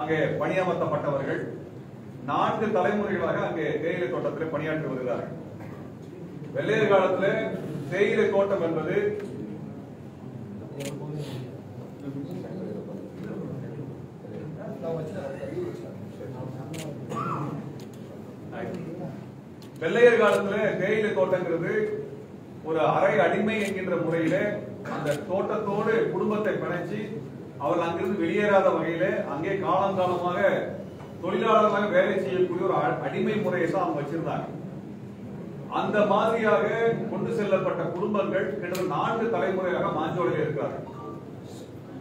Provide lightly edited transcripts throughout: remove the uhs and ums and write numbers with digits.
அங்கே பணியமர்த்தப்பட்டவர்கள் 4 தலைமுறைகளாக அங்கே தேயிலை தோட்டத்தில் பணியாற்றி வருகிறார்கள். வெள்ளையர் காலத்தில் தேயிலை தோட்டம் என்பது வெள்ளையர் காலத்தில் தேயிலை தோட்டங்கிறது ஒரு அரை அடிமை என்கின்ற முறையில அந்த தோட்டத்தோடு குடும்பத்தை பிணைச்சு அவர்கள் அங்கிருந்து வெளியேறாத வகையில அங்கே காலங்காலமாக தொழிலாளர்களாக வேலை செய்யக்கூடிய ஒரு அடிமை முறையை தான் அவங்க வச்சிருந்தாங்க. அந்த மாதிரியாக கொண்டு செல்லப்பட்ட குடும்பங்கள் கிட்டத்தட்ட 4 தலைமுறையாக மாஞ்சோலையில் இருக்கிறார்கள்.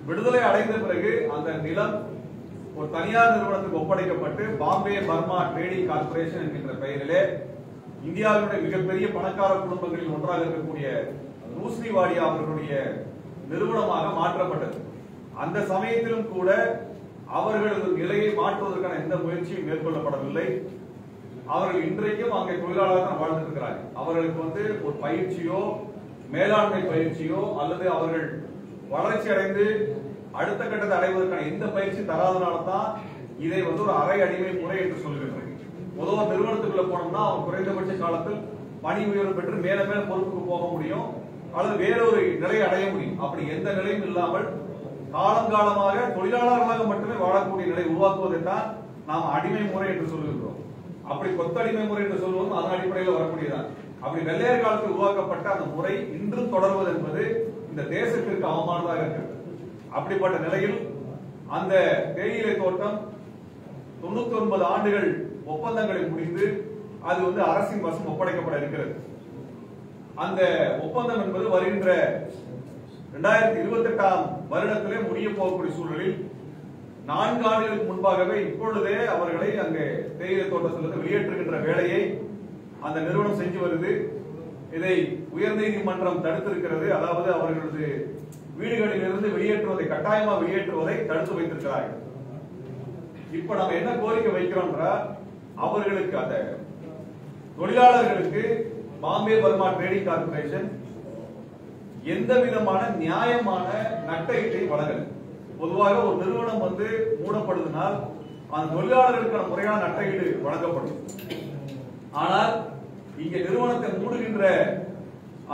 விடுதலை அடைந்த பிறகு அந்த நிலம் ஒரு தனியார் நிறுவனத்துக்கு ஒப்படைக்கப்பட்டு பாம்பே பர்மா ட்ரேடிங் கார்பரேஷன் என்கின்ற பெயரிலே இந்தியாவுடைய மிகப்பெரிய பணக்கார குடும்பங்களில் ஒன்றாக இருக்கக்கூடிய ரூஸ்னி வாடியா அவர்களுடைய நிறுவனமாக மாற்றப்பட்டது. அந்த சமயத்திலும் கூட அவர்களது நிலையை மாற்றுவதற்கான எந்த முயற்சியும் மேற்கொள்ளப்படவில்லை. அவர்கள் இன்றைக்கும் அங்கே தொழிலாளர்கள் தான் வாழ்ந்துட்டு இருக்கிறார்கள். அவர்களுக்கு ஒரு பயிற்சியோ மேலாண்மை பயிற்சியோ அல்லது அவர்கள் வளர்ச்சி அடைந்து அடுத்த கட்டத்தை அடைவதற்கான எந்த பயிற்சி தராதனால தான் இதை ஒரு அரை அடிமை முறை என்று சொல்லுகின்றனர். பொதுவாக நிறுவனத்துக்குள்ள போனோம்னா அவங்க குறைந்தபட்ச காலத்தில் பணி உயர்வு பெற்று மேல மேல பொறுப்புக்கு போக முடியும் அல்லது வேறொரு நிலையை அடைய முடியும். அப்படி எந்த நிலையும் இல்லாமல் காலங்காலமாக தொழிலாளர்களாக மட்டுமே வாழக்கூடிய நிலை உருவாக்குவதை தான் நாம் அடிமை முறை என்று சொல்லுகின்றோம். அப்படி கொத்தடிமை முறை என்று சொல்லுவோம் அதன் அடிப்படையில் வரக்கூடியதான். அப்படி வெள்ளையர் காலத்தில் உருவாக்கப்பட்ட அந்த முறை இன்றும் தொடர்வது என்பது இந்த தேசத்திற்கு அவமானதாக இருக்கிறது. அப்படிப்பட்ட நிலையில் அந்த தேயிலை தோட்டம் 99 ஆண்டுகள் ஒப்பந்தங்களை முடிந்து அது அரசின் வசம் ஒப்படைக்கப்பட இருக்கிறது. அந்த ஒப்பந்தம் என்பது வருகின்ற 2028ஆம் வருடத்திலே முடிய போகக்கூடிய சூழலில் 4 ஆண்டுகளுக்கு முன்பாகவே இப்பொழுதே அவர்களை அங்கே தேயிலை தோட்டத்திலிருந்து வெளியேற்றுகின்ற வேலையை அந்த நிறுவனம் செஞ்சு வருது. இதை உயர்நீதிமன்றம் தடுத்திருக்கிறது. அதாவது அவர்களது வீடுகளில் இருந்து வெளியேற்றுவதை கட்டாயமாக வெளியேற்றுவதை தடுத்து வைத்திருக்கிறார்கள். இப்ப நம்ம என்ன கோரிக்கை வைக்கிறோம்ன்றா அவர்களுக்கு அந்த தொழிலாளர்களுக்கு பாம்பே பர்மா ட்ரேடிங் கார்பரேஷன் எந்த விதமான நியாயமான நட்டஈட்டை வழங்கல. பொதுவாக ஒரு நிறுவனம் மூடப்படுவதனால் அந்த தொழிலாளர்களுக்கான முறையான நட்டஈடு வழங்கப்படும். ஆனால் இங்க நிறுவனத்தை மூடுகின்ற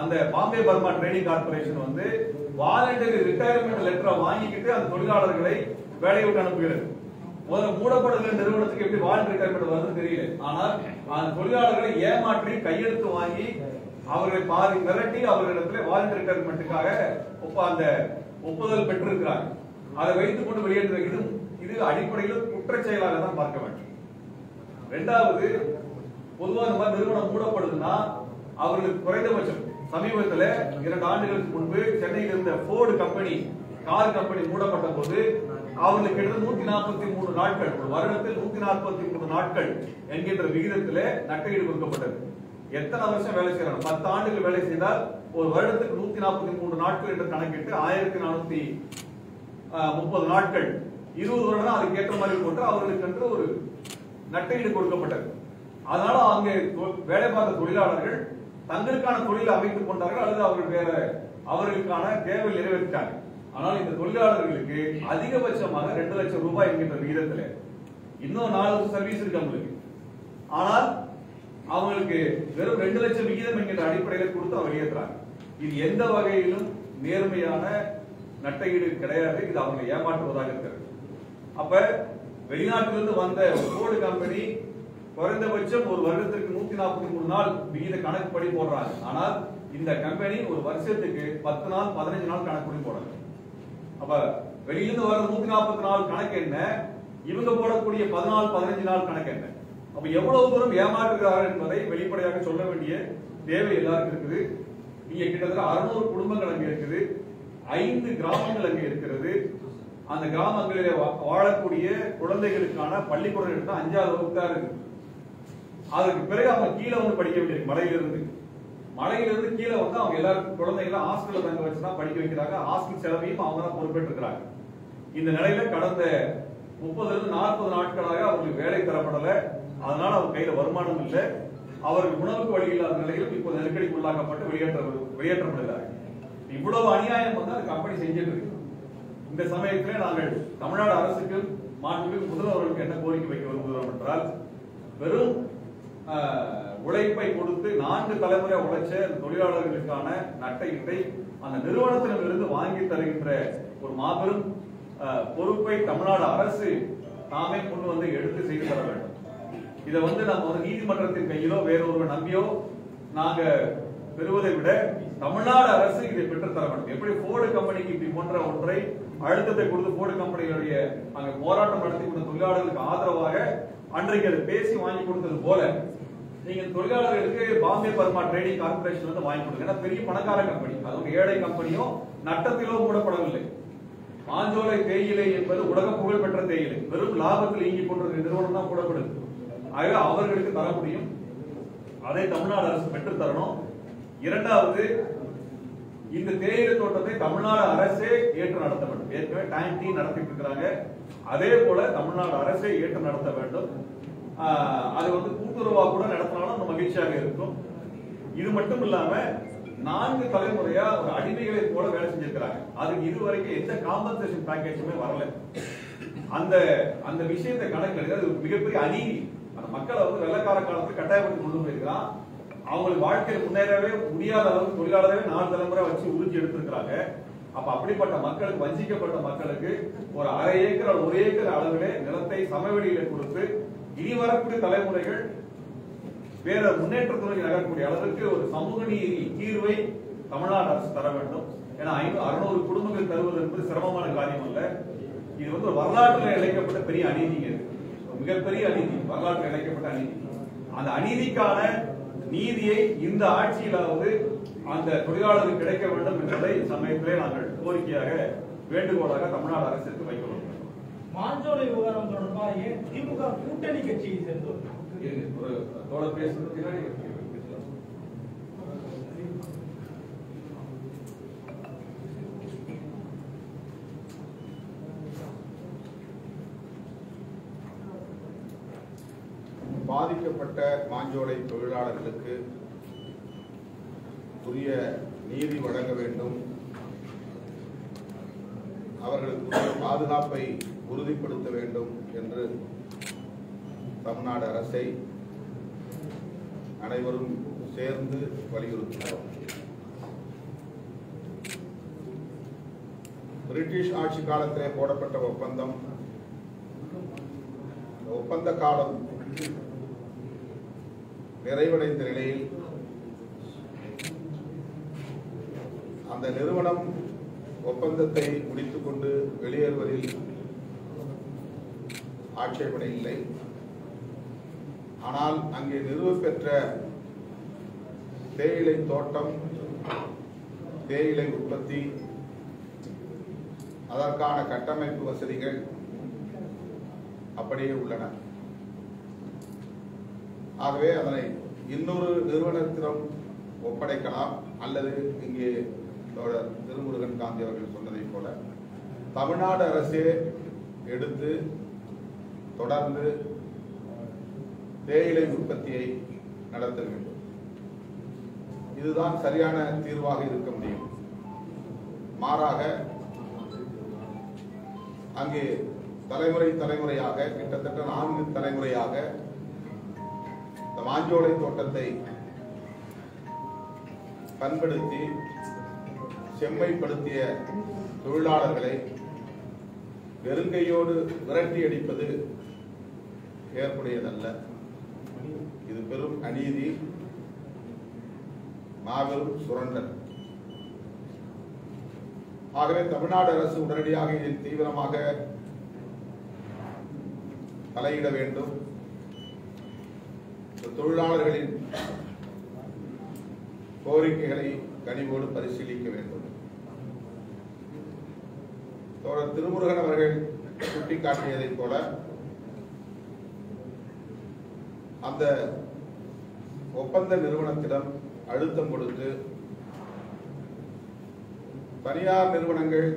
அந்த Bombay Burma trading corporation voluntary retirement லெட்டரை வாங்கிக்கிட்டு அந்த தொழிலாளர்களை வேலையை விட்டு அனுப்புகிறது. முதல்ல மூடப்படுகிற நிறுவனத்துக்கு எப்படி வாலண்டரி ரிட்டையர்மெண்ட் வருதுன்னு தெரியல. ஆனால் அந்த தொழிலாளர்களை ஏமாற்றி கையெழுத்து வாங்கி அவர்களை பாதி மிரட்டி அவர்களிடத்தில் வாலண்டரி ரிட்டையர்மெண்ட்டுக்காக அந்த ஒப்புதல் பெற்றிருக்கிறார்கள். அதை வைத்துக் கொண்டு வெளியேற்ற இது அடிப்படையில் குற்றச் செயலாக தான் பார்க்க வேண்டும். இரண்டாவது, பொதுவாக இந்த மாதிரி நிறுவனம் மூடப்படுதுன்னா அவர்களுக்கு குறைந்தபட்சம் சமீபத்தில் 2 ஆண்டுகளுக்கு முன்பு சென்னையில் இருந்த போர்டு கம்பெனி கார் கம்பெனி மூடப்பட்ட போது அவர்களுக்கு கிட்டத்தட்ட 143 நாட்கள், ஒரு வருடத்தில் 143 நாட்கள் என்கின்ற விகிதத்தில் நட்டஈடு கொடுக்கப்பட்டது. எத்தனை வருஷம் வேலை செய்யறாங்க? 10 ஆண்டுகள் வேலை செய்தால் ஒரு வருடத்துக்கு 143 நாட்கள் என்று கணக்கிட்டு 1430 நாட்கள் 20 வருடம் அதுக்கு ஏற்ற மாதிரி போட்டு அவர்களுக்கு என்று ஒரு நட்டஈடு கொடுக்கப்பட்டது. அதனால அங்கே வேலை பார்த்த தொழிலாளர்கள் தங்களுக்கான தொழிலை அமைத்துக் கொண்டார்கள் அல்லது அவர்கள் வேற அவர்களுக்கான தேவை நிறைவேற்றாங்க. ஆனால் இந்த தொழிலாளர்களுக்கு அதிகபட்சமாக 2 லட்சம் ரூபாய் என்கின்ற விகிதத்தில் இன்னும் 4 வருஷம் சர்வீஸ் இருக்கு அவங்களுக்கு. ஆனால் அவங்களுக்கு வெறும் 2 லட்சம் விகிதம் என்கின்ற அடிப்படையில் கொடுத்து வெளியேற்றுறாங்க. இது எந்த வகையிலும் நேர்மையான நட்டஈடு கிடையாது. இது அவங்களை ஏமாற்றுவதாக இருக்கிறது. அப்ப வெளிநாட்டிலிருந்து வந்த போர்டு கம்பெனி குறைந்தபட்சம் ஒரு வருடத்திற்கு 143 நாள் விகித கணக்குப்படி போடுறாங்க. ஆனால் இந்த கம்பெனி ஒரு வருஷத்துக்கு 10 நாள் 15 நாள் கணக்குப்படி போடுறாங்க. அப்ப வெளியிலிருந்து வர 144 கணக்கு என்ன, இவங்க போடக்கூடிய 14 15 நாள் கணக்கு என்ன? அப்ப எவ்வளவு தூரம் ஏமாற்றுகிறார்கள் என்பதை வெளிப்படையாக சொல்ல வேண்டிய தேவை எல்லாருக்கும் இருக்குது. இங்க கிட்டத்தட்ட 600 குடும்பங்கள் அங்கே இருக்குது, 5 கிராமங்கள் அங்கே இருக்கிறது. அந்த கிராமங்களிலே வாழக்கூடிய குழந்தைகளுக்கான பள்ளிக்கூடம் எடுத்தா 5ஆவது வகுப்பு தான் இருக்கு. அதுக்கு பிறகு அவங்க கீழே படிக்க வேண்டியது. மலையிலிருந்து கீழே அவங்க எல்லாரும் குழந்தைகளை ஹாஸ்டல்ல தங்க வச்சுதான் படிக்க வைக்கிறாங்க. ஹாஸ்டல் செலவையும் அவங்க தான் பொறுப்பேற்று இருக்கிறாங்க. இந்த நிலையில கடந்த 30 40 நாட்களாக அவங்களுக்கு வேலை தரப்படல. அதனால அவங்க கையில வருமானம் இல்லை. அவர்கள் உணவுக்கு வழி இல்லாத நிலையில் இப்போது நெருக்கடிக்கு உள்ளாக்கப்பட்டு வெளியேற்றப்படுகிறார்கள். இவ்வளவு அநியாயம் அந்த கம்பெனி செஞ்சிட்டு இருக்கு. இந்த சமயத்தில் நாங்கள் தமிழ்நாடு அரசுக்கு மாண்புமிகு முதல்வர்களுக்கு என்ன கோரிக்கை வைக்க விரும்புகிறோம் என்றால், வெறும் உழைப்பை கொடுத்து 4 தலைமுறை உழைச்ச தொழிலாளர்களுக்கான நட்டை அந்த நிறுவனத்திடமிருந்து வாங்கி தருகின்ற ஒரு மாபெரும் பொறுப்பை தமிழ்நாடு அரசு தாமே கொண்டு வந்து எடுத்து செய்து தர வேண்டும். இதை நம்ம ஒரு நீதிமன்றத்தின் கையிலோ வேறொரு நம்பியோ நாங்க பெறுவதை விட தமிழ்நாடு அரசு இதை பெற்றுத்தர வேண்டும். எப்படி போர்டு கம்பெனிக்கு இப்படி போன்ற ஒன்றை அழுத்தத்தை கொடுத்து போர்டு கம்பெனிகளுடைய அங்க போராட்டம் நடத்தி கொண்ட தொழிலாளர்களுக்கு ஆதரவாக அன்றைக்கு அதை பேசி வாங்கி கொடுத்தது போல நீங்க தொழிலாளர்களுக்கு பாம்பே பர்மா ட்ரேடிங் கார்பரேஷன் வந்து வாங்கி கொடுங்க. ஏன்னா பெரிய பணக்கார கம்பெனி, அது ஏழை கம்பெனியோ நட்டத்திலோ மூடப்படவில்லை. மாஞ்சோலை தேயிலை என்பது உலக புகழ் பெற்ற தேயிலை, வெறும் லாபத்தில் இயங்கி கொண்டிருக்கிற நிறுவனம் தான் கூடப்படுது. ஆகவே அவர்களுக்கு தர முடியும், அதை தமிழ்நாடு அரசு பெற்று தரணும். இரண்டாவது, இந்த தேயிலை தோட்டத்தை தமிழ்நாடு அரசே ஏற்று நடத்த வேண்டும். ஏற்கனவே டைம் டீ நடத்திட்டு இருக்கிறாங்க, அதே போல தமிழ்நாடு அரசே ஏற்று நடத்த வேண்டும். அது கூட்டுறவா கூட நடத்தினாலும் மகிழ்ச்சியாக இருக்கும். இது மட்டும் இல்லாம 4 தலைமுறையா ஒரு அடிமைகளை போல வேலை செஞ்சிருக்கிறாங்க. அதுக்கு இதுவரைக்கும் எந்த காம்பன்சேஷன் பேக்கேஜுமே வரல. அந்த விஷயத்தை கணக்கில் அது மிகப்பெரிய அநீதி. அந்த மக்களை வெள்ளக்கார காலத்தில் கட்டாயப்படுத்தி கொண்டு போயிருக்கிறான். அவங்களுக்கு வாழ்க்கையில் முன்னேறவே முடியாத அளவுக்கு தொழிலாளரவே 4 தலைமுறை வச்சு உறுதி எடுத்திருக்கிறாங்க. அப்ப அப்படிப்பட்ட மக்களுக்கு, வஞ்சிக்கப்பட்ட மக்களுக்கு ஒரு அரை ஏக்கர் 1 ஏக்கர் அளவிலே நிலத்தை சமவெளியில கொடுத்து இனி வரக்கூடிய தலைமுறைகள் வேற முன்னேற்றத்துறை நகரக்கூடிய அளவுக்கு ஒரு சமூக நீதி தீர்வை தமிழ்நாடு அரசு தர வேண்டும். ஏன்னா 600 குடும்பங்கள் தருவது என்பது சிரமமான காரியம் அல்ல. இது ஒரு வரலாற்றில் இழைக்கப்பட்ட பெரிய அநீதிங்க, மிகப்பெரிய அநீதி, வரலாற்றில் இழைக்கப்பட்ட அநீதி. அந்த அநீதிக்கான நீதியை இந்த ஆட்சியிலாவது அந்த தொழிலாளருக்கு கிடைக்க வேண்டும் என்பதை சமயத்திலே நாங்கள் கோரிக்கையாக, வேண்டுகோளாக தமிழ்நாடு அரசுக்கு வைக்கிறோம். மாஞ்சோலை விவகாரம் தொடர்பாக திமுக கூட்டணி கட்சியை சேர்ந்தவர் ஒரு தோழர் பேசுறது பின்னாடி பாதிக்கப்பட்ட மாஞ்சோலை தொழிலாளர்களுக்கு உரிய நீதி வழங்க வேண்டும், அவர்களுக்கு பாதுகாப்பை உறுதிப்படுத்த வேண்டும் என்று தமிழ்நாடு அரசை அனைவரும் சேர்ந்து வலியுறுத்துகிறோம். பிரிட்டிஷ் ஆட்சி காலத்திலே போடப்பட்ட ஒப்பந்தம், ஒப்பந்த காலம் நிறைவடைந்த நிலையில் அந்த நிறுவனம் ஒப்பந்தத்தை முடித்துக் கொண்டு வெளியேறுவதில் ஆட்சேபனை இல்லை. ஆனால் அங்கே நிறுவப்பெற்ற தேயிலை தோட்டம், தேயிலை உற்பத்தி, அதற்கான கட்டமைப்பு வசதிகள் அப்படியே உள்ளன. ஆகவே அதனை இன்னொரு நிறுவனத்திடம் ஒப்படைக்கலாம், அல்லது இங்கே திருமுருகன் காந்தி அவர்கள் சொன்னதை போல தமிழ்நாடு அரசே எடுத்து தொடர்ந்து தேயிலை உற்பத்தியை நடத்த வேண்டும். இதுதான் சரியான தீர்வாக இருக்க முடியும். மாறாக அங்கே தலைமுறையாக, கிட்டத்தட்ட 4 தலைமுறையாக இந்த மாஞ்சோலை தோட்டத்தை பண்படுத்தி செம்மைப்படுத்திய தொழிலாளர்களை வெறுங்கையோடு விரட்டி அடிப்பது ஏற்புடையதல்ல. இது பெரும் அநீதி, மாபெரும் சுரண்டல். ஆகவே தமிழ்நாடு அரசு உடனடியாக இதில் தீவிரமாக தலையிட வேண்டும். தொழிலாளர்களின் கோரிக்கைகளை கனிவோடு பரிசீலிக்க வேண்டும். தோழர் திருமுருகன் அவர்கள் சுட்டிக்காட்டியதைப் போல அந்த ஒப்பந்த நிறுவனத்திடம் அழுத்தம் கொடுத்து தனியார் நிறுவனங்கள்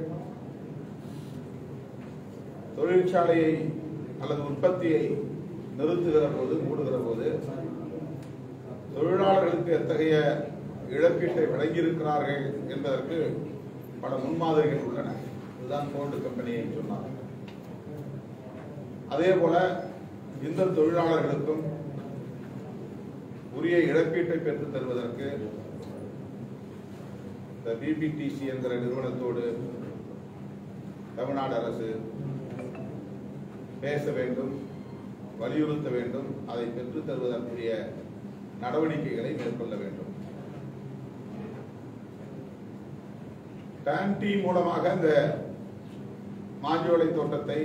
தொழிற்சாலையை அல்லது உற்பத்தியை நிறுத்துகிற போது, மூடுகிற போது தொழிலாளர்களுக்கு எத்தகைய இழப்பீட்டை வழங்கியிருக்கிறார்கள் என்பதற்கு பல முன்மாதிரிகள் உள்ளன. இதுதான் போர்டு கம்பெனியை சொன்னார். அதே போல இந்த தொழிலாளர்களுக்கும் உரிய இழப்பீட்டை பெற்றுத் தருவதற்கு இந்த பிபிடிசி என்கிற நிறுவனத்தோடு தமிழ்நாடு அரசு பேச வேண்டும், வலியுறுத்த வேண்டும், அதை பெற்றுத் தருவதற்குரிய நடவடிக்கைகளை மேற்கொள்ள வேண்டும். டான்டி மூலமாக இந்த மாஞ்சோலை தோட்டத்தை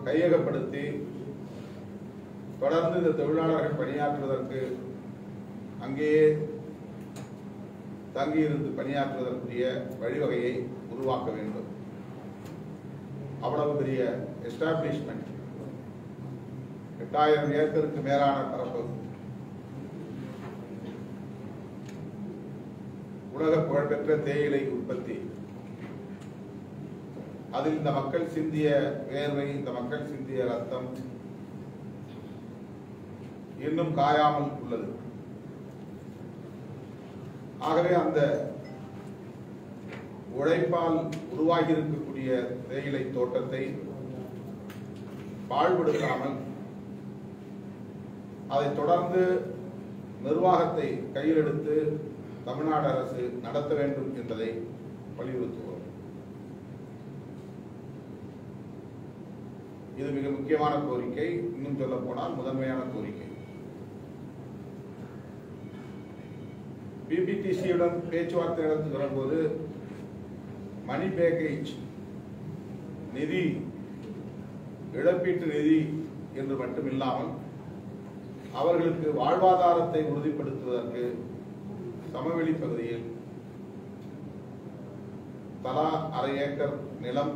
கையகப்படுத்தி தொடர்ந்து இந்த தொழிலாளர்கள் பணியாற்றுவதற்கு அங்கேயே தங்கியிருந்து பணியாற்றுவதற்குரிய வழிவகையை உருவாக்க வேண்டும். அவ்வளவு பெரிய எஸ்டாப்ளிஷ்மெண்ட், 8000 ஏக்கருக்கு மேலான பரப்பு, உலக புகழ்பெற்ற தேயிலை உற்பத்தி, அதில் இந்த மக்கள் சிந்திய வேர்வை, இந்த மக்கள் சிந்திய ரத்தம் இன்னும் காயாமல் உள்ளது. ஆகவே அந்த உழைப்பால் உருவாகி இருக்கக்கூடிய தேயிலை தோட்டத்தை பாழ்படுத்தாமல் அதை தொடர்ந்து நிர்வாகத்தை கையில் எடுத்து தமிழ்நாடு அரசு நடத்த வேண்டும் என்பதை வலியுறுத்துவோம். இது மிக முக்கியமான கோரிக்கை, இன்னும் சொல்ல போனால் முதன்மையான கோரிக்கை. பிபிடிசியுடன் பேச்சுவார்த்தை நடத்துகிற போது மணி பேக்கேஜ் நிதி, இழப்பீட்டு நிதி என்று மட்டுமில்லாமல் அவர்களுக்கு வாழ்வாதாரத்தை உறுதிப்படுத்துவதற்கு சமவெளி பகுதியில் தலா 1/2 ஏக்கர் நிலம்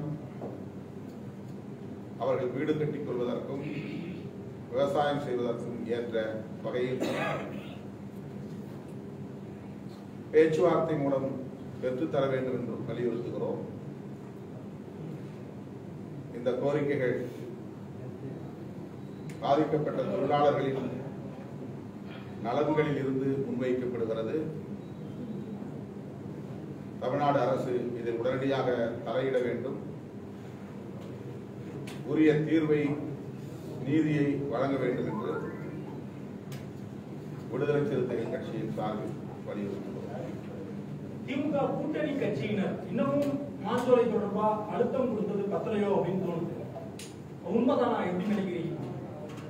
அவர்கள் வீடு கட்டிக் கொள்வதற்கும் விவசாயம் செய்வதற்கும் ஏற்ற வகையில் பேச்சுவார்த்தை மூலம் பெற்றுத்தர வேண்டும் என்று வலியுறுத்துகிறோம். இந்த கோரிக்கைகள் பாதிக்கப்பட்ட தொழிலாளர்களின் நலன்களில் இருந்து முன்வைக்கப்படுகிறது. தமிழ்நாடு அரசு இதில் உடனடியாக தலையிட வேண்டும், உரிய தீர்வை, நீதியை வழங்க வேண்டும் என்று விடுதலை சிறுத்தைகள் கட்சியின் சார்பில் வலியுறுத்துகிறோம். திமுக கூட்டணி கட்சியினர் இன்னமும் மாஞ்சோலை தொடர்பா அழுத்தம் கொடுத்தது பத்தலையோ அப்படின்னு தோணுது. உண்மைதானா? எப்படி நினைக்கிறீங்க?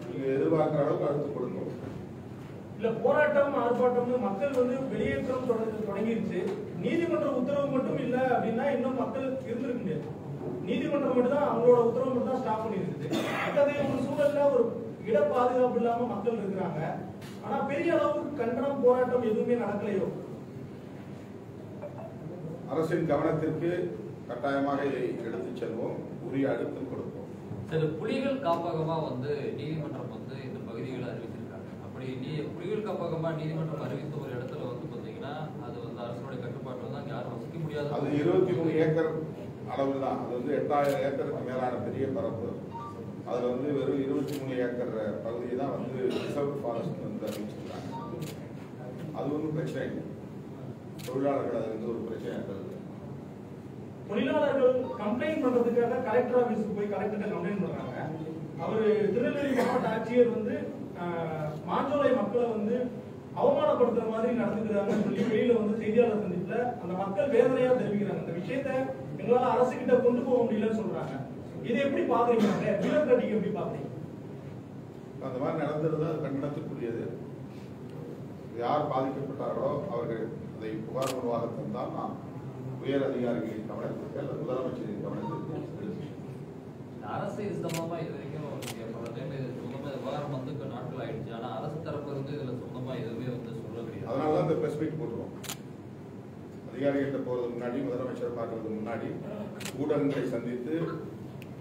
நீங்க எதிர்பார்க்கிற அளவுக்கு அழுத்தம் கொடுக்கணும். இல்ல போராட்டம் ஆர்ப்பாட்டம்னு மக்கள் வெளியேற்றம் தொடங்கிருச்சு. நீதிமன்ற உத்தரவு மட்டும் இல்ல அப்படின்னா இன்னும் மக்கள் இருந்திருக்க முடியாது. நீதிமன்றம் மட்டும் தான் அவங்களோட உத்தரவு மட்டும் தான் ஸ்டாப் பண்ணிருக்குது. அத்தகைய ஒரு சூழல்ல ஒரு இட பாதுகாப்பு இல்லாம மக்கள் இருக்கிறாங்க. ஆனா பெரிய அளவுக்கு கண்டனம், போராட்டம் எதுவுமே நடக்கலையோ? அரசின் கவனத்திற்கு கட்டாயமாக இதை எடுத்துச் செல்வோம், உரிய அழுத்தம் கொடுப்போம். சில புலிகள் காப்பகமா நீதிமன்றம் இந்த பகுதிகளை அறிவிச்சிருக்காங்க. அப்படி புலிகள் காப்பகமா நீதிமன்றம் அறிவித்த ஒரு இடத்துல பாத்தீங்கன்னா அது அரசுடைய கட்டுப்பாட்டில் தான் யாரும் வசிக்க முடியாது. அது 23 ஏக்கர் அளவு தான். அது 8000 ஏக்கருக்கு மேலான பெரிய பரப்பு. அதுல வெறும் 23 ஏக்கர் பகுதியை தான் ரிசர்வ் ஃபாரஸ்ட் அறிவிச்சிருக்காங்க. அது பிரச்சனை இல்லை. தொழிலாளர்கள் அது ஒரு பிரச்சனை. தொழிலாளர்கள் கம்ப்ளைண்ட் பண்றதுக்காக கலெக்டர் ஆபீஸ்க்கு போய் கலெக்டர்கிட்ட கம்ப்ளைண்ட் பண்றாங்க. அவரு திருநெல்வேலி மாவட்ட ஆட்சியர் மாஞ்சோலை மக்களை அவமானப்படுத்துற மாதிரி நடந்துக்கிறாங்கன்னு சொல்லி வெளியில செய்தியாளர் சந்திப்புல அந்த மக்கள் வேதனையா தெரிவிக்கிறாங்க. இந்த விஷயத்தை எங்களால அரசு கிட்ட கொண்டு போக முடியலன்னு சொல்றாங்க. இதை எப்படி பாக்குறீங்க? பியூரோக்ராட்டிக் எப்படி பாக்குறீங்க? அந்த மாதிரி நடந்தது கண்டனத்துக்குரியது. யார் பாதிக்கப்பட்டார்களோ அவர்கள் அதை புகார் மூலமாக தந்தால் நாம் உயர் அதிகாரிகளின் கவனத்திற்கு அல்லது முதலமைச்சரின் கவனத்திற்கு எடுத்து அரசு இது சம்பந்தமா இது வரைக்கும் விவகாரம் நாட்கள் ஆயிடுச்சு. ஆனா அரசு தரப்பு இதுல சொந்தமா எதுவுமே சொல்ல முடியாது. அதனாலதான் இந்த பிரஸ் மீட் போடுறோம். அதிகாரிகிட்ட போறதுக்கு முன்னாடி, முதலமைச்சர் பார்க்கறதுக்கு முன்னாடி ஊடகங்களை சந்தித்து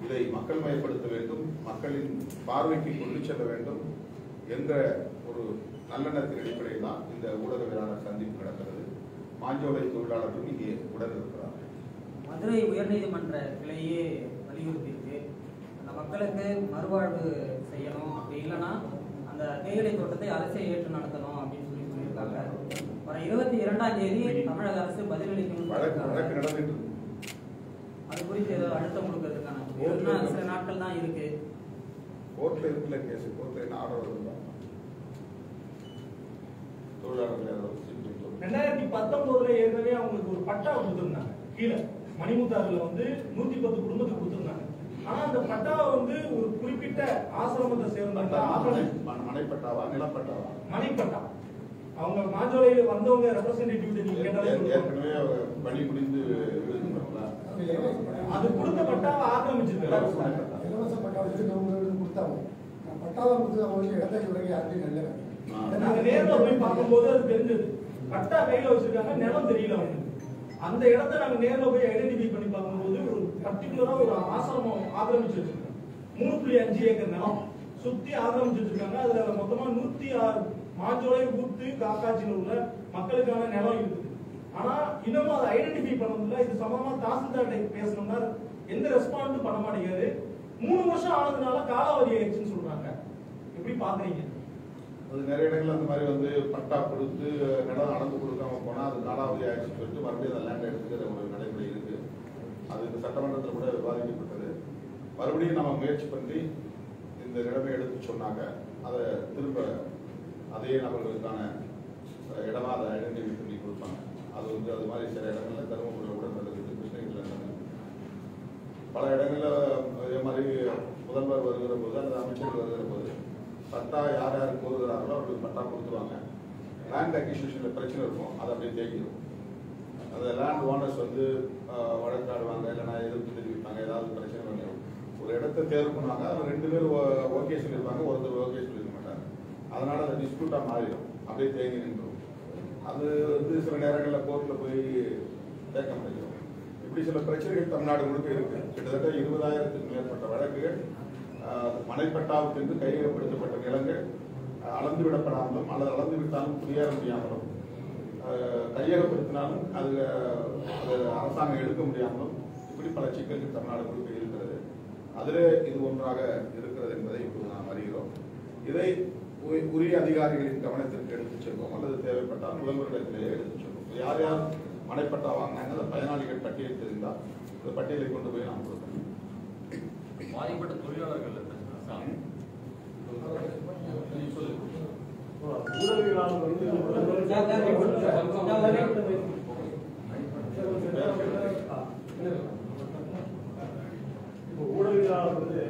இதை மக்கள் மயப்படுத்த வேண்டும், மக்களின் பார்வைக்கு கொண்டு செல்ல வேண்டும் என்ற ஒரு நல்லெண்ணத்தின் அடிப்படையில் தான் இந்த ஊடகவியலாளர் சந்திப்பு நடக்கிறது. மாஞ்சோலை தொழிலாளர்கள் இங்கே உடன் இருக்கிறார்கள். மதுரை உயர்நீதிமன்ற கிளையே வலியுறுத்தியிருக்கு, அந்த மக்களுக்கு மறுவாழ்வு செய்யணும், அப்படி இல்லைன்னா அந்த தேயிலை தோட்டத்தை அரசே ஏற்று நடத்தணும் அப்படின்னு சொல்லியிருக்காங்க. வர 22ஆம் தேதி தமிழக அரசு பதிலளிக்கணும். வழக்கு நடந்துட்டு அது குறித்து ஏதோ அழுத்தம் கொடுக்கறதுக்கான சில நாட்கள் தான் இருக்கு. கோர்ட்ல இருக்குல்ல கேஸ், கோர்ட்ல என்ன ஆர்டர் வருதுன்னா தொழிலாளர்கள் 2019 ஏற்கனவே அவங்களுக்கு ஒரு பட்டா கொடுத்திருந்தாங்க. கீழே மணிமுத்தாறுல வந்து 110 குடும்பத்துக்கு கொடுத்திருந்தாங்க. ஆனா அந்த பட்டாவை வந்து ஒரு குறிப்பிட்ட ஆசிரமத்தை சேர்ந்தவங்க மனைப்பட்டாவா நிலப்பட்டாவா? மனைப்பட்டா. அவங்க மாஞ்சோலையில வந்தவங்க ரெப்ரசன்டேட்டிவ் நீங்க கேட்டாலும் ஏற்கனவே பணி முடிந்து அது கொடுத்த பட்டாவை ஆக்கிரமிச்சிருக்காங்க. இலவச பட்டா வச்சு கொடுத்தாங்க. பட்டாவை கொடுத்து அவங்களுக்கு இடத்தை வரைக்கும் யாருக்கும் நல்ல நாங்க நேர்ல போய் பார்க்கும்போது அது தெரிஞ்சது. பட்டா கையில வச்சிருக்காங்க, நிலம் தெரியல அவங்களுக்கு. அந்த இடத்தை நாங்க நேர்ல போய் ஐடென்டிஃபை பண்ணி பார்க்கும்போது ஒரு பர்டிகுலரா ஒரு ஆசிரமம் ஆக்கிரமிச்சு வச்சிருக்காங்க. 3.5 ஏக்கர் நிலம் சுத்தி ஆக்கிரமிச்சு வச்சிருக்காங்க. அதுல மொத்தமா 106 மாஞ்சோலை ஊத்து காக்காட்சியில் உள்ள மக்களுக்கான நிலம் இருக்குது. ஆனா இன்னமும் அதை ஐடென்டிஃபை பண்ணதில்ல. இது சம்பந்தமா தாசில்தார்கிட்ட பேசணும்னா எந்த ரெஸ்பாண்டும் பண்ண மாட்டேங்கிறாரு. 3 வருஷம் ஆனதுனால காலாவதி ஆயிடுச்சுன்னு சொல்றாங்க. எப்படி பாக்குறீங்க? அது நிறைய இடங்கள்ல அந்த மாதிரி வந்து பட்டா கொடுத்து நிலம் அளந்து கொடுக்காம போனா அது காலாவதி ஆயிடுச்சுன்னு சொல்லிட்டு மறுபடியும் அந்த லேண்ட் எடுத்துக்கிற ஒரு நடைமுறை இருக்கு. அது இந்த சட்டமன்றத்தில் கூட விவாதிக்கப்பட்டது. மறுபடியும் நம்ம முயற்சி பண்ணி இந்த நிலைமை எடுத்து சொன்னாங்க அதை திரும்ப அதே நபர்களுக்கான இடமா அதை ஐடென்டிஃபை பண்ணி கொடுப்பாங்க. அது வந்து அது மாதிரி சில இடங்கள்ல தருமபுரியில் கூட நடக்குது, கிருஷ்ணகிரியில் நடக்குது. பல இடங்கள்ல அதே மாதிரி முதல்வர் வருகிற போது அல்லது அமைச்சர் வருகிற போது பட்டா யார் யார் கோருகிறார்களோ அவர்களுக்கு பட்டா கொடுத்துருவாங்க. லேண்ட் அக்விசிஷன்ல பிரச்சனை இருக்கும், அதை அப்படியே தேக்கிடும். அந்த லேண்ட் ஓனர்ஸ் வந்து வழக்காடுவாங்க, இல்லைன்னா எதிர்ப்பு தெரிவிப்பாங்க, ஏதாவது பிரச்சனை வரும். ஒரு இடத்த தேர்வு பண்ணுவாங்க, அதில் 2 பேர் ஓகே சொல்லியிருப்பாங்க, ஒருத்தர் ஓகே சொல்லியிருக்க மாட்டாங்க. அதனால அது டிஸ்பியூட்டாக மாறிடும், அப்படியே தேங்கி நின்றுடும். அது வந்து சில நேரங்களில் கோர்ட்டில் போய் தேக்க முடியும். இப்படி சில பிரச்சனைகள் தமிழ்நாடு முழுக்க இருக்கு. கிட்டத்தட்ட 20,000க்கும் மேற்பட்ட வழக்குகள் மனைப்பட்டாவுக்கு என்று கையகப்படுத்தப்பட்ட நிலங்கள் அளந்து விடப்படாமலும் அல்லது அளந்து விட்டாலும் குடியேற முடியாமலும் கையகப்படுத்தினாலும் அது அரசாங்கம் எடுக்க முடியாமலும் இப்படி பல சிக்கல்கள் தமிழ்நாடு முழுக்க இருக்கிறது. அதிலே இது ஒன்றாக இருக்கிறது என்பதை இப்போது நாம் அறிகிறோம். இதை உரிய அதிகாரிகளின் கவனத்திற்கு எடுத்துச் செல்வோம் அல்லது தேவைப்பட்டால் முதல்வர்களிடத்திலேயே எடுத்துச் செல்வோம். யார் யார் மனைப்பட்டா வாங்கினாங்க அந்த பயனாளிகள் பட்டியல் தெரிந்தால் இந்த பட்டியலை கொண்டு போய் நாம் கொடுக்கணும். பாதிப்பட்ட தொழிலாளர்கள் ஊடகவியலாளர் வந்து ஊடகவியலாளர் வந்து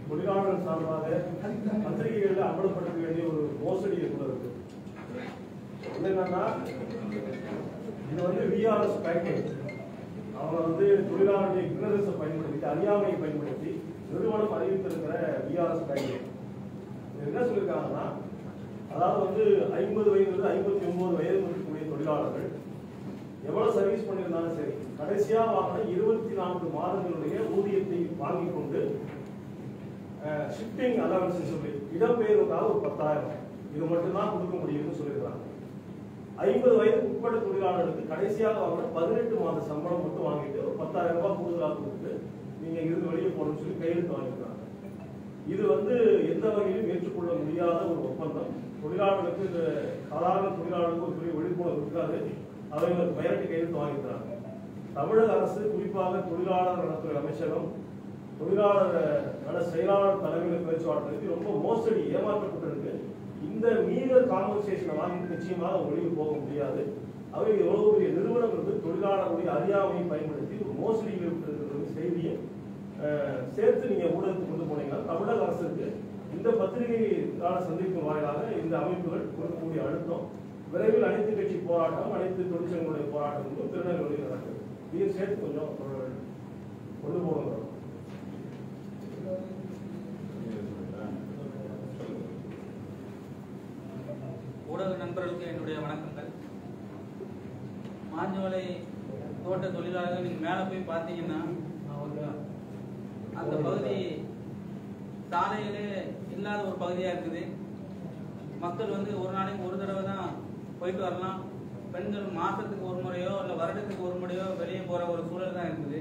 தொழிலாளர்கள் சார்பாக பத்திரிகைகளில் அமல்படுத்த வேண்டிய ஒரு மோசடி கூட இருக்கு. என்னன்னா இது வந்து விஆர்எஸ் பேக்கேஜ். அவங்க வந்து தொழிலாளருடைய கிணரசை பயன்படுத்தி அறியாமையை பயன்படுத்தி நிறுவனம் அறிவித்திருக்கிற விஆர்எஸ் பேக்கேஜ் என்ன சொல்லியிருக்காங்கன்னா, அதாவது வந்து 50 வயதிலிருந்து 59 வயது இருக்கக்கூடிய தொழிலாளர்கள் எவ்வளவு சர்வீஸ் பண்ணியிருந்தாலும் சரி, கடைசியா வாங்கின 24 மாதங்களுடைய ஊதியத்தை வாங்கி கொண்டு ஷிஃப்டிங் அலவன்ஸ் சொல்லி இடம்பெயர்வுக்காக ஒரு 10,000 இது மட்டும்தான் கொடுக்க முடியும்னு சொல்லியிருக்காங்க. 50 வயதுக்கு உட்பட்ட தொழிலாளர்களுக்கு கடைசியாக வாங்கின 18 மாத சம்பளம் மட்டும் வாங்கிட்டு ஒரு 10,000 ரூபாய் கூடுதலாக கொடுத்து நீங்க இருந்து வெளியே போகணும்னு சொல்லி கையெழுத்து வாங்கிக்கிறாங்க. இது வந்து எந்த வகையிலும் ஏற்றுக்கொள்ள முடியாத ஒரு ஒப்பந்தம். தொழிலாளர்களுக்கு இந்த சாதாரண தொழிலாளர்களுக்கு ஒரு பெரிய விழிப்புணர்வு இருக்காது. அவங்க பெயரட்டி கையெழுத்து வாங்கிக்கிறாங்க. தமிழக அரசு குறிப்பாக தொழிலாளர் நலத்துறை அமைச்சகம் தொழிலாளர் நல செயலாளர் தலைமையில் பேச்சுவார்த்தைக்கு ரொம்ப மோசடி ஏமாற்றப்பட்டிருக்கு. இந்த மீனர் காம்பன்சேஷனை வாங்கிட்டு நிச்சயமாக வெளியே போக முடியாது. அவை எவ்வளவு பெரிய நிறுவனம் இருந்து தொழிலாளர்களுடைய அறியாமையை பயன்படுத்தி ஒரு மோசடியில் இருக்கிற செய்தியை சேர்த்து நீங்க ஊடகத்துக்கு கொண்டு போனீங்கன்னா தமிழக அரசுக்கு இந்த பத்திரிகையாளர் சந்திப்பு வாயிலாக இந்த அமைப்புகள் கொடுக்கக்கூடிய அழுத்தம் விரைவில் அனைத்து கட்சி போராட்டம் அனைத்து தொழிற்சங்களுடைய போராட்டம் திருநெல்வேலியில் நடக்குது. இதையும் சேர்த்து கொஞ்சம் கொண்டு போகணும். ஊடக நண்பர்களுக்கு என்னுடைய வணக்கங்கள். மாஞ்சோலை தோட்ட தொழிலாளர்கள் நீங்க மேல போய் பார்த்தீங்கன்னா அந்த பகுதி சாலையிலே இல்லாத ஒரு பகுதியா இருக்குது. மக்கள் வந்து ஒரு நாளைக்கு ஒரு தடவை தான் போயிட்டு வரலாம். பெண்கள் மாசத்துக்கு ஒரு முறையோ இல்லை வருடத்துக்கு ஒரு முறையோ வெளியே போற ஒரு சூழல் தான் இருக்குது.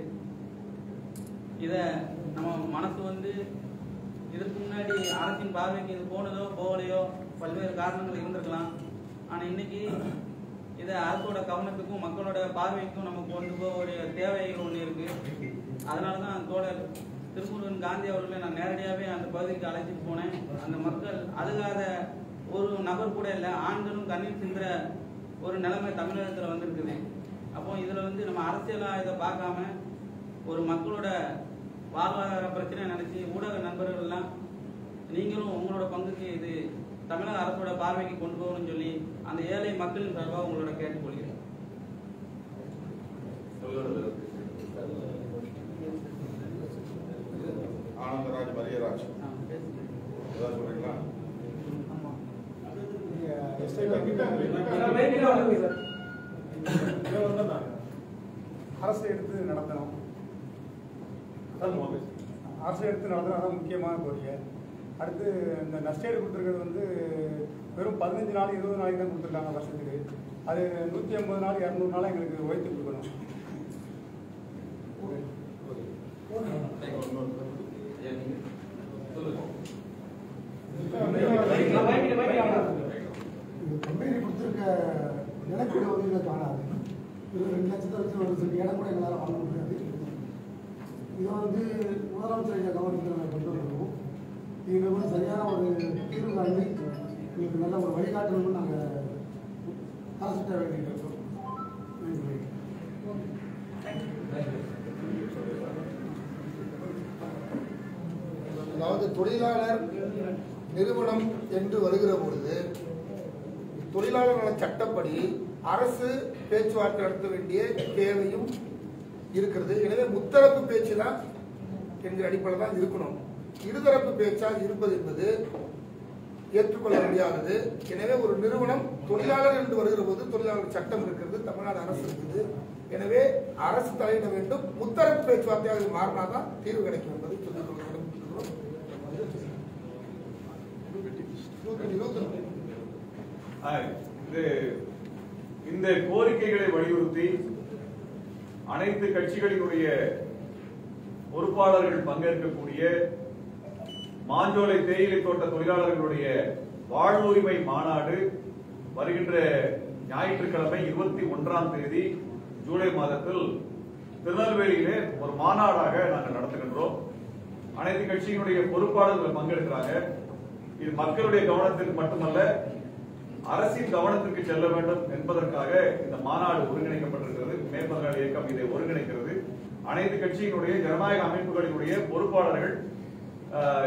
இத நம்ம மனசு வந்து இதுக்கு முன்னாடி அரசின் பார்வைக்கு இது போனதோ போகலையோ பல்வேறு காரணங்கள் இருந்திருக்கலாம். ஆனா இன்னைக்கு இதை அரசோட கவனத்துக்கும் மக்களோட பார்வைக்கும் நம்ம கொண்டு போகக்கூடிய தேவைகள் ஒன்று இருக்கு. அதனாலதான் தோழர் திருமுருகன் காந்தி அவர்களை நான் நேரடியாகவே அந்த பகுதிக்கு அழைச்சிட்டு போனேன். அந்த மக்கள் அழுகாத ஒரு நபர் கூட இல்லை. ஆண்களும் கண்ணீர் சிந்துற ஒரு நிலைமை தமிழகத்தில் வந்திருக்குது. அப்போ இதில் நம்ம அரசியலாக இதை பார்க்காம ஒரு மக்களோட வாழ்வாதார பிரச்சனை நினைச்சு ஊடக நண்பர்கள்லாம் நீங்களும் உங்களோட பங்குக்கு இது தமிழக அரசோட பார்வைக்கு கொண்டு போகணும்னு சொல்லி அந்த ஏழை மக்களின் சார்பாக உங்களோட கேட்டுக்கொள்கிறேன். ஆனந்தராஜ் மரியராஜ் ஏதாவது சொல்றீங்களா? அரசு எடுத்து நடத்தணும். அரசு எடுத்து நடத்தணும், அதான் முக்கியமான கோரிக்கை. அடுத்து இந்த நஷ்டஈடு கொடுத்துருக்கிறது வெறும் 15 நாள் 20 நாளைக்கு தான் கொடுத்துருக்காங்க வருஷத்துக்கு. அது 150 நாள் 200 நாள் எங்களுக்கு உயர்த்தி கொடுக்கணும். கம்பெனி கொடுத்துருக்க நிலக்கீடு இதை காணாது. இது 2 லட்சத்தை வச்சு ஒரு சில இடம் கூட எங்களால் வாங்க முடியாது. இதை முதலமைச்சர் கவனத்தில் நாங்கள் கொண்டு வரணும். இது சரியான ஒரு தீர்வு காண்பி எங்களுக்கு நல்ல ஒரு வழிகாட்டணும்னு நாங்கள் அரசிட்ட வேண்டியிருக்கோம். அதாவது தொழிலாளர் நிறுவனம் என்று வருகிற பொழுது தொழிலாளர் நல சட்டப்படி அரசு பேச்சுவார்த்தை நடத்த வேண்டிய தேவையும் இருக்கிறது. எனவே முத்தரப்பு பேச்சு தான் என்கிற அடிப்படையில் தான் இருக்கணும். இருதரப்பு பேச்சாக இருப்பது என்பது ஏற்றுக்கொள்ள முடியாதது. எனவே ஒரு நிறுவனம் தொழிலாளர் என்று வருகிற போது தொழிலாளர் சட்டம் இருக்கிறது, தமிழ்நாடு அரசு இருக்குது. எனவே அரசு தலையிட வேண்டும். முத்தரப்பு பேச்சுவார்த்தையாக மாறினாதான் தீர்வு கிடைக்கும் என்பதை சொல்லிக் கொள்ள வேண்டும். இந்த கோரிக்கைகளை வலியுறுத்தி அனைத்து கட்சிகளினுடைய பொறுப்பாளர்கள் பங்கேற்கக்கூடிய மாஞ்சோலை தேயிலை தோட்ட தொழிலாளர்களுடைய வாழ்வுரிமை மாநாடு வருகின்ற ஞாயிற்றுக்கிழமை 21ஆம் தேதி ஜூலை மாதத்தில் திருநெல்வேலியிலே ஒரு மாநாடாக நாங்கள் நடத்துகின்றோம். அனைத்து கட்சியினுடைய பொறுப்பாளர்கள் பங்கெடுக்கிறாங்க. இது மக்களுடைய கவனத்திற்கு மட்டுமல்ல, அரசின் கவனத்திற்கு செல்ல வேண்டும் என்பதற்காக இந்த மாநாடு ஒருங்கிணைக்கப்பட்டிருக்கிறது. மேற்பதனால் இயக்கம் இதை ஒருங்கிணைக்கிறது. அனைத்து கட்சியினுடைய ஜனநாயக அமைப்புகளினுடைய பொறுப்பாளர்கள்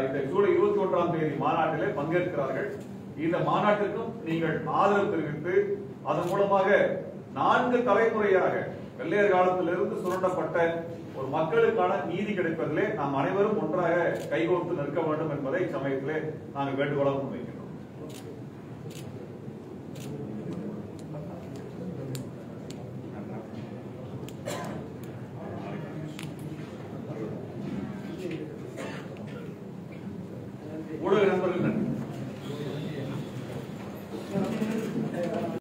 இந்த ஜூலை 21ஆம் தேதி மாநாட்டிலே பங்கேற்கிறார்கள். இந்த மாநாட்டிற்கும் நீங்கள் ஆதரவு தெரிவித்து அதன் மூலமாக 4 தலைமுறையாக வெள்ளையர் காலத்திலிருந்து சுரண்டப்பட்ட ஒரு மக்களுக்கான நீதி கிடைப்பதிலே நாம் அனைவரும் ஒன்றாக கைகோர்த்து நிற்க வேண்டும் என்பதை சமயத்திலே நாங்கள் வேண்டுகோளாக முன்வைக்கிறோம். ஊடக நண்பர்கள் நன்றி.